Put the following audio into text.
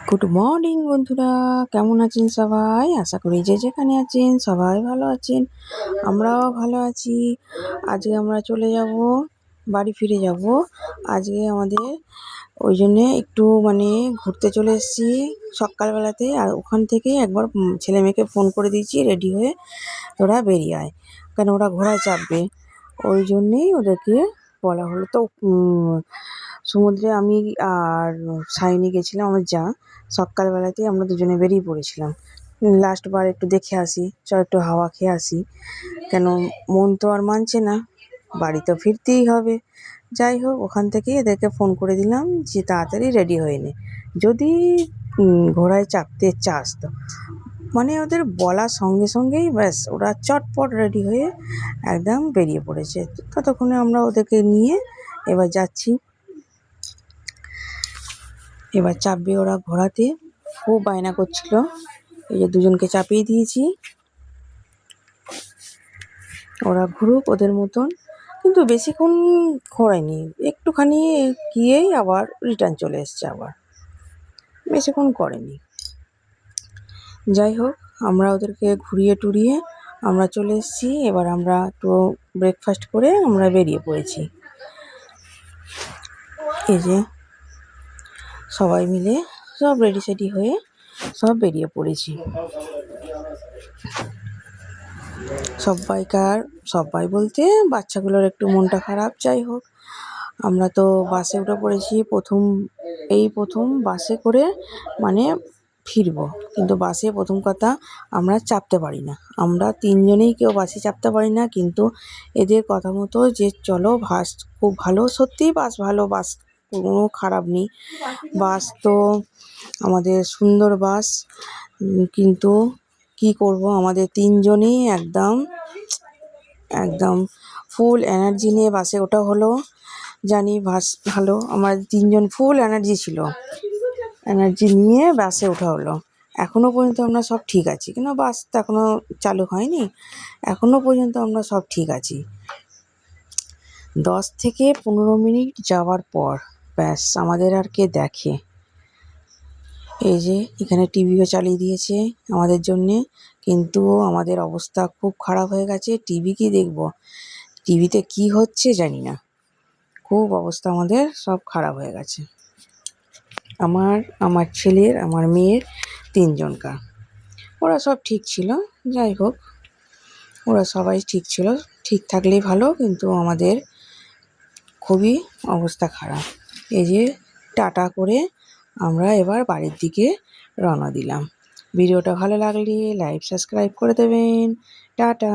Good morning বন্ধুরা, কেমন আছেন সবাই? আশা করি যে যেখানে আছেন সবাই ভালো আছেন, আমরাও ভালো আছি। আজকে আমরা চলে যাব, বাড়ি ফিরে যাব। আজকে আমাদের ওই জন্যে একটু ঘুরতে চলে এসেছি সকালবেলাতে। আর ওখান থেকে একবার ছেলে মেয়েকে ফোন করে দিয়েছি, রেডি হয়ে তোরা বেরিয়ে আয়, কেন ওরা ঘোড়ায় চাপবে। ওই জন্যেই ওদেরকে বলা হলো। তো সমুদ্রে আমি আর সায়নী গেছিলাম, আমার যা। সকালবেলাতেই আমরা দুজনে বেরিয়ে পড়েছিলাম, লাস্ট বার একটু দেখে আসি, একটু হাওয়া খেয়ে আসি। কেন, মন তো আর মানছে না, বাড়ি তো ফিরতেই হবে। যাই হোক, ওখান থেকে এদেরকে ফোন করে দিলাম যে তাড়াতাড়ি রেডি হয়ে নে, যদি ঘোড়ায় চাপতে চাস তো। ওদের বলার সঙ্গে সঙ্গেই ব্যাস ওরা চটপট রেডি হয়ে একদম বেরিয়ে পড়েছে। ততক্ষণে আমরা ওদেরকে নিয়ে এবার যাচ্ছি। এবার চাপবে ওরা ঘোড়াতে, খুব বায়না করছিল। এই যে দুজনকে চাপিয়ে দিয়েছি, ওরা ঘুরুক ওদের মতন। কিন্তু বেশিক্ষণ ঘোরায়নি, একটুখানি গিয়েই আবার রিটার্ন চলে এসছে, আবার বেশিক্ষণ করেনি। যাই হোক, আমরা ওদেরকে ঘুরিয়ে টুরিয়ে আমরা চলে এসেছি। এবার আমরা একটু ব্রেকফাস্ট করে আমরা বেরিয়ে পড়েছি। এই যে সবাই মিলে সব রেডি সেডি হয়ে সব বেরিয়ে পড়েছি। সবাই বলতে বাচ্চাগুলোর একটু মনটা খারাপ। যাই হোক, আমরা তো বাসে উঠে পড়েছি, প্রথম বাসে করে ফিরবো। কিন্তু বাসে প্রথম কথা, আমরা চাপতে পারি না, আমরা তিনজনেই কেউ বাসে চাপতে পারি না। কিন্তু এদের কথা মতো যে চলো, বাস খুব ভালো, সত্যিই বাস ভালো, বাস কোনো খারাপ নেই। বাস তো আমাদের সুন্দর বাস, কিন্তু কি করব, আমাদের তিনজনই একদম ফুল এনার্জি নিয়ে বাসে ওঠা হলো। জানি বাস ভালো, আমার তিনজন ফুল এনার্জি ছিল, এনার্জি নিয়ে বাসে ওঠা হলো। এখনো পর্যন্ত আমরা সব ঠিক আছি, কিন্তু বাস তো এখনো চালু হয়নি, এখনো পর্যন্ত আমরা সব ঠিক আছি। 10 থেকে 15 মিনিট যাওয়ার পর ব্যাস আমাদের আর কে দেখে। এই যে এখানে টিভিও চালিয়ে দিয়েছে আমাদের জন্যে, কিন্তু আমাদের অবস্থা খুব খারাপ হয়ে গেছে। টিভি কি দেখবো, টিভিতে কি হচ্ছে জানি না, খুব অবস্থা আমাদের সব খারাপ হয়ে গেছে। আমার ছেলের, আমার মেয়ের, তিনজনকার, ওরা সব ঠিক ছিল। যাই হোক, ওরা সবাই ঠিক ছিল, ঠিক থাকলেই ভালো, কিন্তু আমাদের খুবই অবস্থা খারাপ। এই যে টাটা করে আমরা এবার বাড়ির দিকে রওনা দিলাম। ভিডিওটা ভালো লাগলে লাইক সাবস্ক্রাইব করে দেবেন। টাটা।